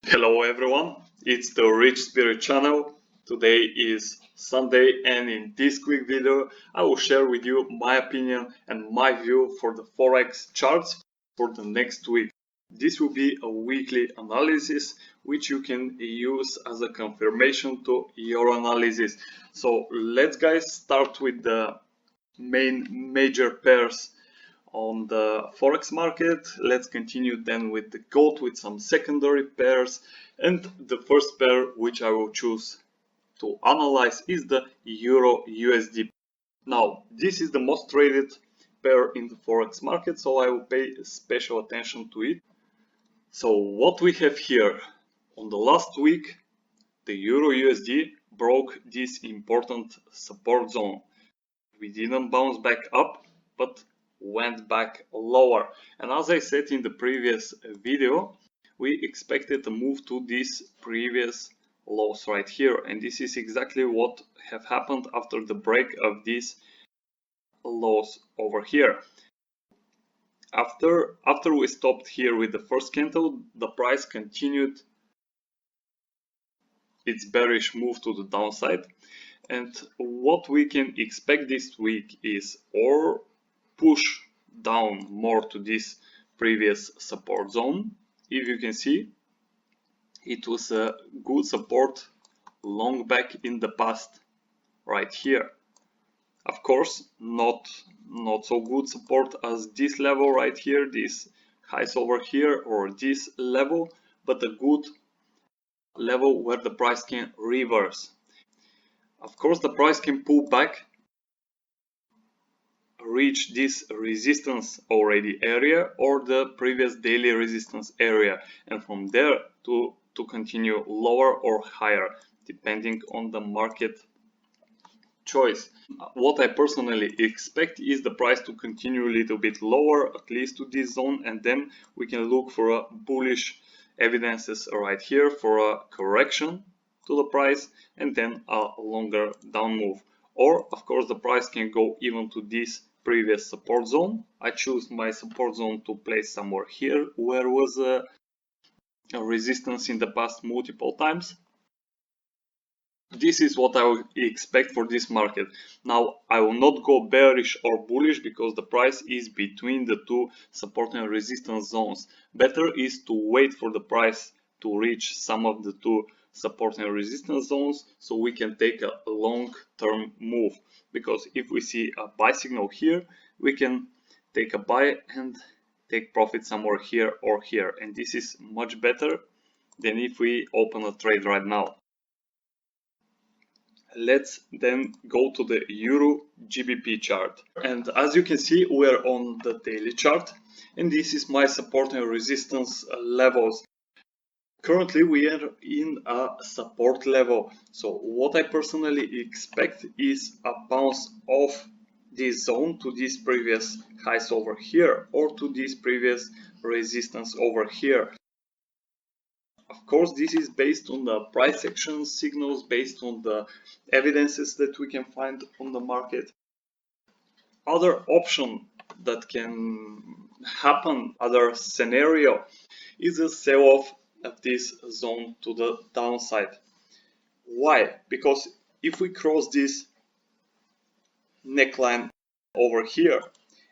Hello everyone, it's the Rich Spirit channel. Today is Sunday and in this quick video I will share with you my opinion and my view for the Forex charts for the next week. This will be a weekly analysis which you can use as a confirmation to your analysis. So let's guys start with the major pairs on the Forex market. Let's continue then with the gold with some secondary pairs, and the first pair which I will choose to analyze is the Euro USD. Now this is the most traded pair in the Forex market, so I will pay special attention to it. So what we have here, on the last week the Euro USD broke this important support zone. We didn't bounce back up, but went back lower. And as I said in the previous video, we expected to move to these previous lows right here. And this is exactly what have happened after the break of these lows over here. After we stopped here with the first candle, the price continued its bearish move to the downside. And what we can expect this week is or push down more to this previous support zone. If you can see, it was a good support long back in the past right here. Of course, not so good support as this level right here, this highs over here, or this level, but a good level where the price can reverse. Of course, the price can pull back, reach this resistance already area or the previous daily resistance area, and from there to continue lower or higher depending on the market choice. What I personally expect is the price to continue a little bit lower, at least to this zone, and then we can look for a bullish evidences right here for a correction to the price and then a longer down move. Or of course the price can go even to this previous support zone. I choose my support zone to place somewhere here where was a resistance in the past multiple times. This is what I would expect for this market. Now I will not go bearish or bullish because the price is between the two support and resistance zones. Better is to wait for the price to reach some of the two support and resistance zones so we can take a long-term move. Because if we see a buy signal here, we can take a buy and take profit somewhere here or here. And this is much better than if we open a trade right now. Let's then go to the Euro GBP chart. And as you can see, we're on the daily chart. And this is my support and resistance levels. Currently, we are in a support level. So what I personally expect is a bounce off this zone to this previous highs over here or to this previous resistance over here. Of course, this is based on the price action signals, based on the evidences that we can find on the market. Other option that can happen, other scenario, is a sell-off of this zone to the downside. Why? Because if we cross this neckline over here,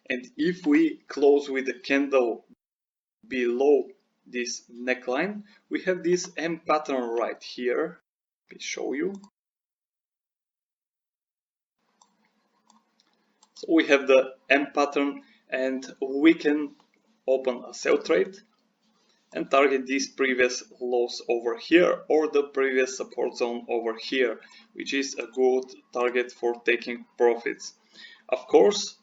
and if we close with a candle below this neckline, we have this M pattern right here. Let me show you. So we have the M pattern and we can open a sell trade and target these previous lows over here or the previous support zone over here, which is a good target for taking profits. Of course,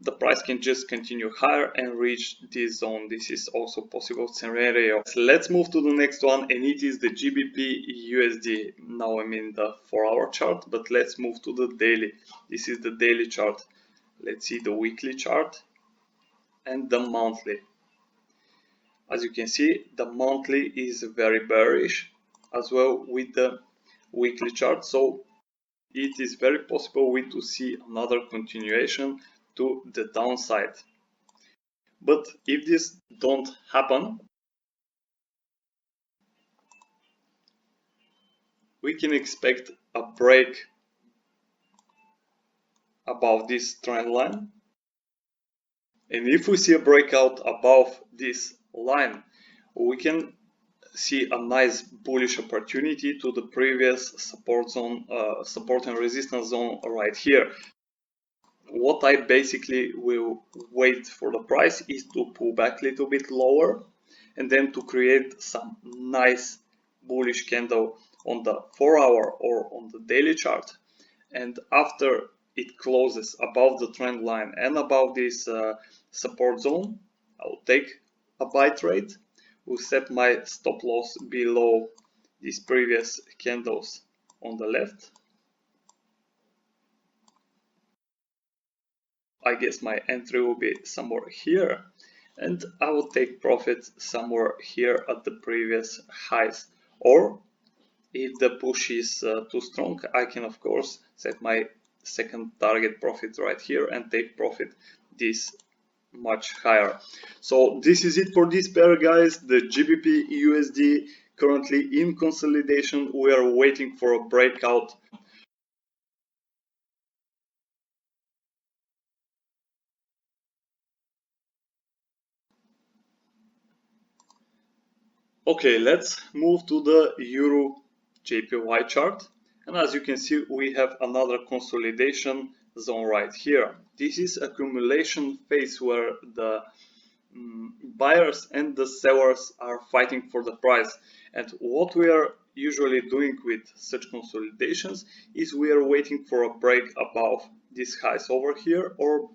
the price can just continue higher and reach this zone. This is also possible scenario. So let's move to the next one, and it is the GBP USD. Now I'm in the 4-hour chart, but let's move to the daily. This is the daily chart. Let's see the weekly chart and the monthly. As you can see, the monthly is very bearish as well with the weekly chart. So it is very possible to see another continuation to the downside. But if this don't happen, we can expect a break above this trend line. And if we see a breakout above this line, we can see a nice bullish opportunity to the previous support zone, support and resistance zone right here. What I basically will wait for the price is to pull back a little bit lower and then to create some nice bullish candle on the 4-hour or on the daily chart. And after it closes above the trend line and above this support zone, I'll take a buy trade. Will set my stop loss below these previous candles on the left. I guess my entry will be somewhere here, and I will take profit somewhere here at the previous highs. Or if the push is too strong, I can of course set my second target profit right here and take profit this much higher. So this is it for this pair, guys. The GBP USD currently in consolidation. We are waiting for a breakout. Okay, let's move to the Euro JPY chart. And as you can see, we have another consolidation zone right here. This is accumulation phase where the buyers and the sellers are fighting for the price. And what we are usually doing with such consolidations is we are waiting for a break above these highs over here or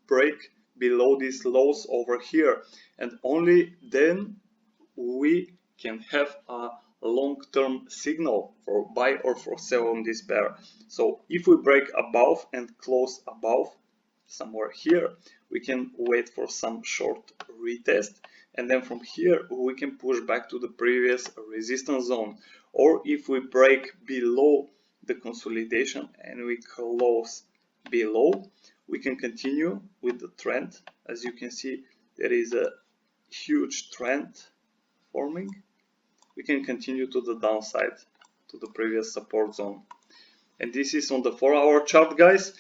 break below these lows over here. And only then we can have a long-term signal for buy or for sell on this pair. So if we break above and close above somewhere here, we can wait for some short retest, and then from here we can push back to the previous resistance zone. Or if we break below the consolidation and we close below, we can continue with the trend. As you can see, there is a huge trend forming. We can continue to the downside to the previous support zone. And this is on the 4-hour chart, guys.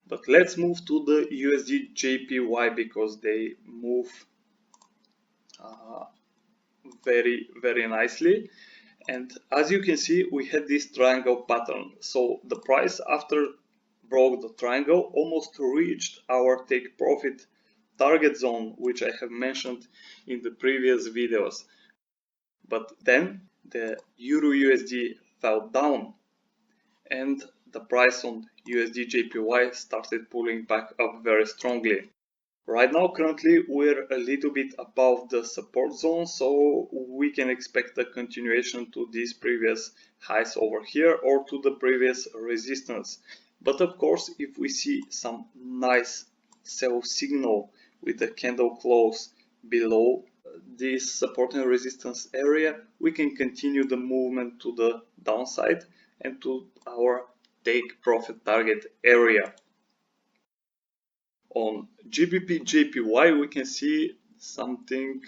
But let's move to the USD JPY because they move very nicely. And as you can see, we had this triangle pattern. So the price after broke the triangle almost reached our take profit target zone, which I have mentioned in the previous videos. But then the Euro USD fell down and the price on USD JPY started pulling back up very strongly. Right now, currently, we're a little bit above the support zone, so we can expect a continuation to these previous highs over here or to the previous resistance. But of course, if we see some nice sell signal with the candle close below this support and resistance area, we can continue the movement to the downside and to our take profit target area. On GBP JPY, we can see something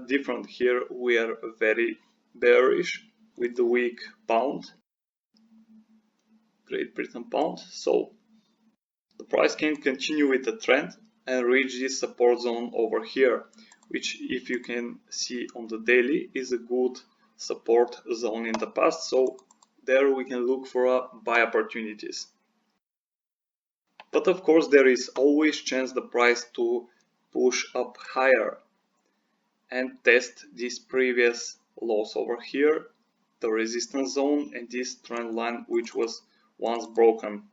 different here. We are very bearish with the weak pound, Great Britain pound. So the price can continue with the trend and reach this support zone over here, which, if you can see on the daily, is a good support zone in the past. So there we can look for buy opportunities. But of course, there is always chance the price to push up higher and test this previous loss over here, the resistance zone, and this trend line which was once broken.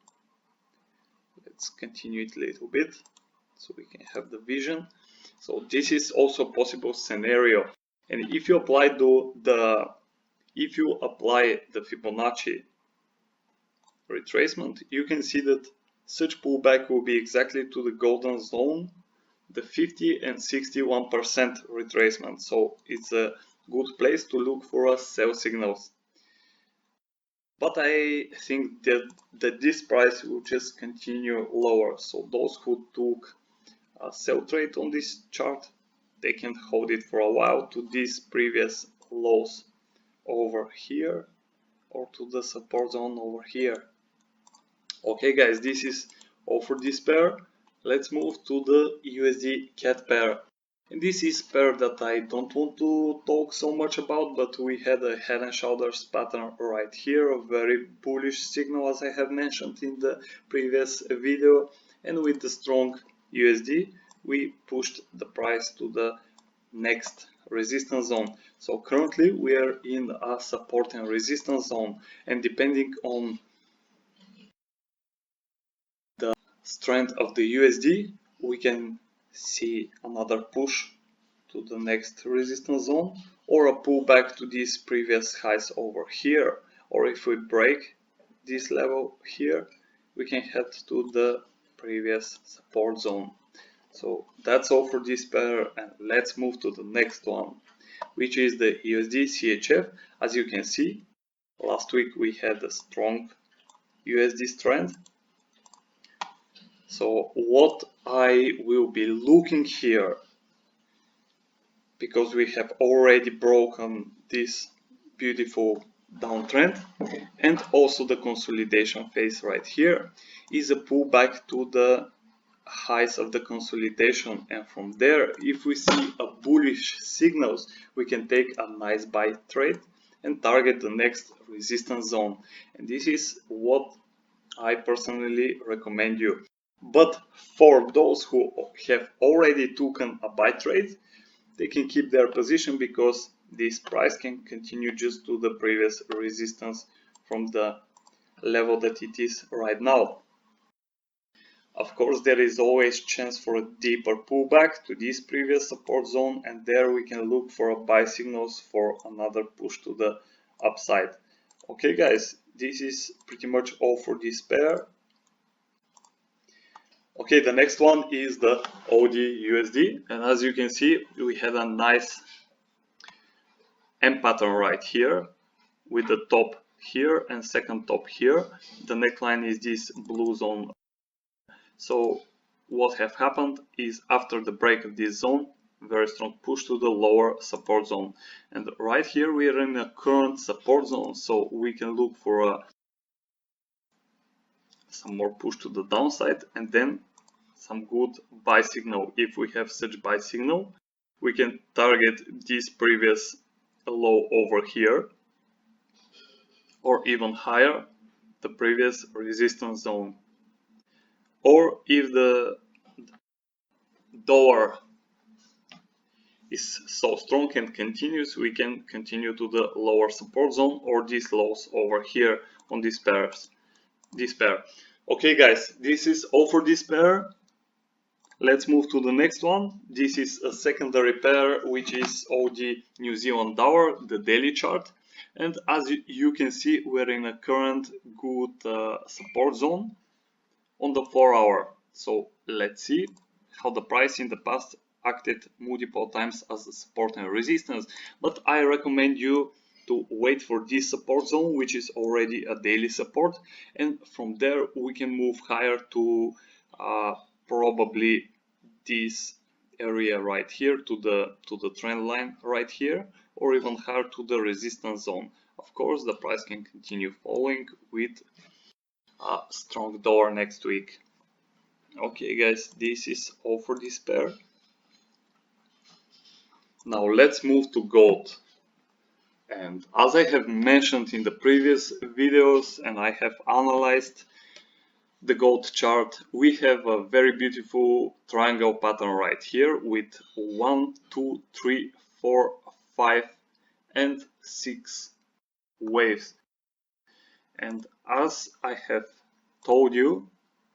Let's continue it a little bit so we can have the vision. So this is also a possible scenario, and if you apply the Fibonacci retracement, you can see that such pullback will be exactly to the golden zone, the 50 and 61% retracement. So it's a good place to look for sell signals. But I think that this price will just continue lower. So those who took a sell trade on this chart, they can hold it for a while to these previous lows over here or to the support zone over here. Okay guys, this is all for this pair. Let's move to the USD CAD pair. And this is pair that I don't want to talk so much about, but we had a head and shoulders pattern right here, a very bullish signal as I have mentioned in the previous video, and with the strong USD we pushed the price to the next resistance zone. So currently we are in a support and resistance zone, and depending on the strength of the USD we can see another push to the next resistance zone, or a pullback to these previous highs over here, or if we break this level here we can head to the previous support zone. So that's all for this pair, and let's move to the next one, which is the USD CHF. As you can see, last week we had a strong USD strength. So what I will be looking here, because we have already broken this beautiful downtrend and also the consolidation phase right here, is a pullback to the highs of the consolidation, and from there if we see a bullish signals we can take a nice buy trade and target the next resistance zone. And this is what I personally recommend you. But for those who have already taken a buy trade, they can keep their position, because this price can continue just to the previous resistance from the level that it is right now. Of course, there is always chance for a deeper pullback to this previous support zone, and there we can look for a buy signals for another push to the upside. Okay guys, this is pretty much all for this pair. Okay, the next one is the AUD USD, and as you can see we had a nice M pattern right here with the top here and second top here. The neckline is this blue zone. So what have happened is, after the break of this zone, very strong push to the lower support zone, and right here we are in a current support zone, so we can look for some more push to the downside and then some good buy signal. If we have such buy signal, we can target this previous low over here, or even higher, the previous resistance zone. Or if the dollar is so strong and continues, we can continue to the lower support zone or these lows over here on this pair. Okay guys, this is all for this pair. Let's move to the next one. This is a secondary pair, which is AUD New Zealand dollar, the daily chart. And as you can see, we're in a current good support zone on the 4-hour. So let's see how the price in the past acted multiple times as a support and resistance. But I recommend you to wait for this support zone, which is already a daily support, and from there we can move higher to probably this area right here, to the trend line right here, or even higher to the resistance zone. Of course, the price can continue falling with a strong dollar next week. Okay guys, this is all for this pair. Now let's move to gold. And as I have mentioned in the previous videos, and I have analyzed the gold chart, we have a very beautiful triangle pattern right here with 1, 2, 3, 4, 5 and 6 waves. And as I have told you,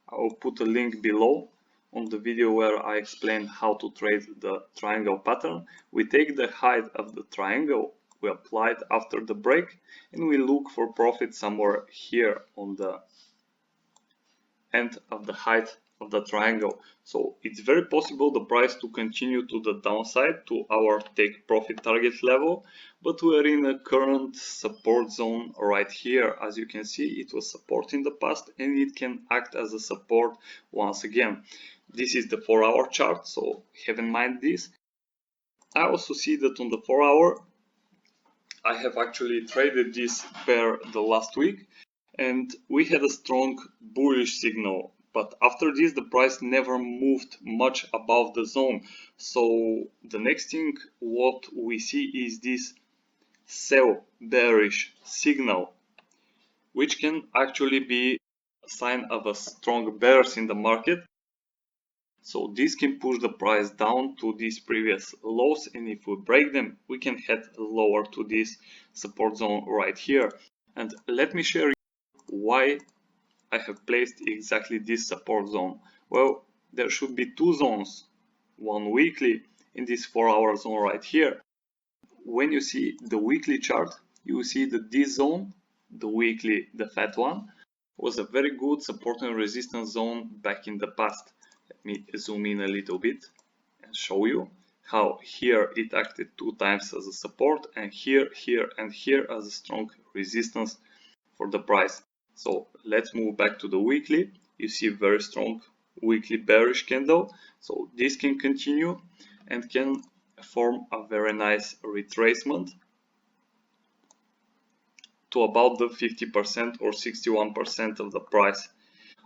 I will put a link below on the video where I explain how to trade the triangle pattern. We take the height of the triangle, we apply it after the break, and we look for profit somewhere here on the end of the height of the triangle. So it's very possible the price to continue to the downside to our take profit target level, but we are in a current support zone right here. As you can see, it was support in the past and it can act as a support once again. This is the 4-hour chart, so have in mind this. I also see that on the 4-hour I have actually traded this pair the last week and we had a strong bullish signal, but after this the price never moved much above the zone. So the next thing what we see is this sell bearish signal, which can actually be a sign of a strong bears in the market. So this can push the price down to these previous lows, and if we break them we can head lower to this support zone right here. And let me share why I have placed exactly this support zone. Well, there should be two zones, one weekly in this 4-hour zone right here. When you see the weekly chart, you will see that this zone, the weekly, the fat one, was a very good support and resistance zone back in the past. Let me zoom in a little bit and show you how here it acted 2 times as a support, and here, here and here as a strong resistance for the price. So let's move back to the weekly. You see very strong weekly bearish candle. So this can continue and can form a very nice retracement to about the 50% or 61% of the price.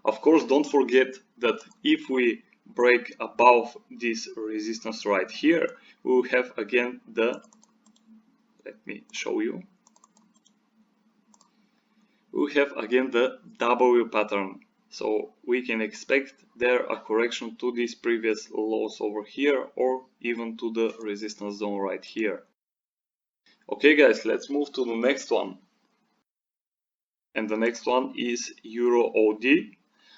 Of course, don't forget that if we break above this resistance right here, we will have again the, let me show you, we have again the W pattern. So we can expect there a correction to these previous lows over here or even to the resistance zone right here. Okay guys, let's move to the next one. And the next one is Euro OD.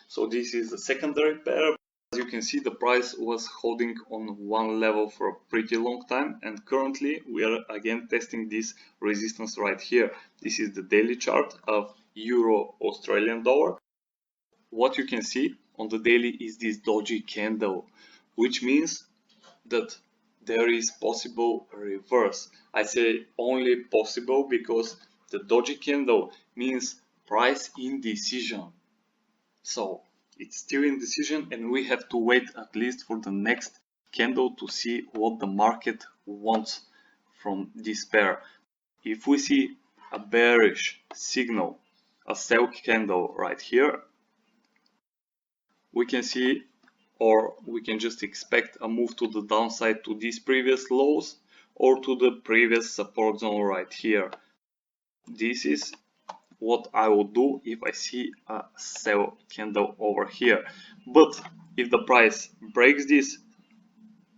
So this is a secondary pair. As you can see, the price was holding on one level for a pretty long time, and currently we are again testing this resistance right here. This is the daily chart of Euro Australian dollar. What you can see on the daily is this doji candle, which means that there is possible reverse. I say only possible because the doji candle means price indecision. So it's still indecision and we have to wait at least for the next candle to see what the market wants from this pair. If we see a bearish signal, a sell candle right here, we can see, or we can just expect a move to the downside to these previous lows or to the previous support zone right here. This is what I will do if I see a sell candle over here. But if the price breaks this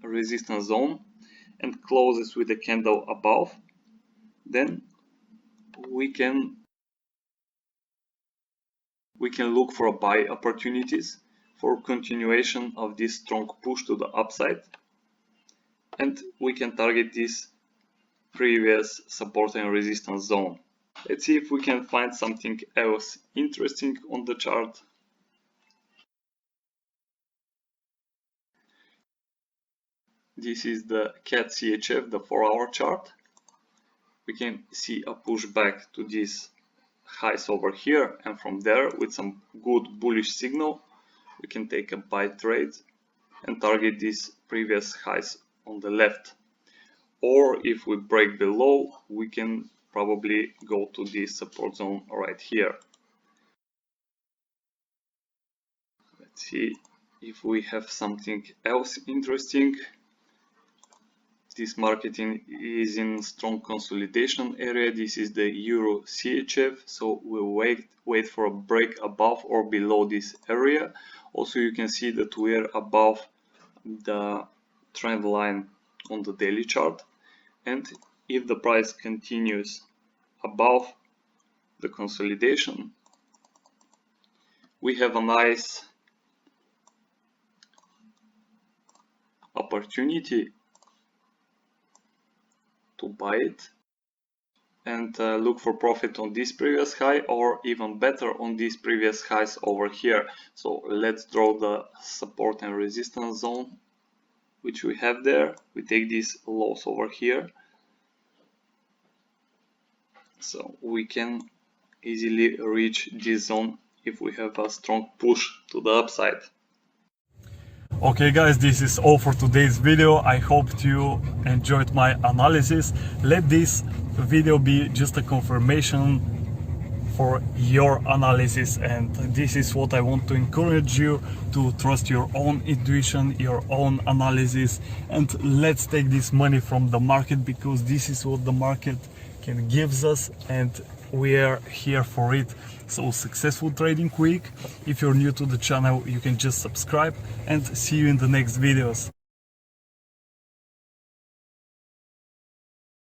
resistance zone and closes with a candle above, then we can look for buy opportunities for continuation of this strong push to the upside, and we can target this previous support and resistance zone. Let's see if we can find something else interesting on the chart. This is the CAD CHF, the 4-hour chart. We can see a pushback to these highs over here, and from there with some good bullish signal we can take a buy trade and target these previous highs on the left. Or if we break below, we can probably go to this support zone right here. Let's see if we have something else interesting. This market is in strong consolidation area. This is the Euro CHF, so we'll wait for a break above or below this area. Also, you can see that we're above the trend line on the daily chart, and if the price continues above the consolidation, we have a nice opportunity to buy it and look for profit on this previous high, or even better on these previous highs over here. So let's draw the support and resistance zone which we have there. We take these lows over here, so we can easily reach this zone if we have a strong push to the upside. Okay guys, this is all for today's video. I hope you enjoyed my analysis. Let this video be just a confirmation for your analysis, and this is what I want to encourage you to trust your own intuition, your own analysis, and let's take this money from the market, because this is what the market can give us and we are here for it. So successful trading week. If you're new to the channel, you can just subscribe, and see you in the next videos.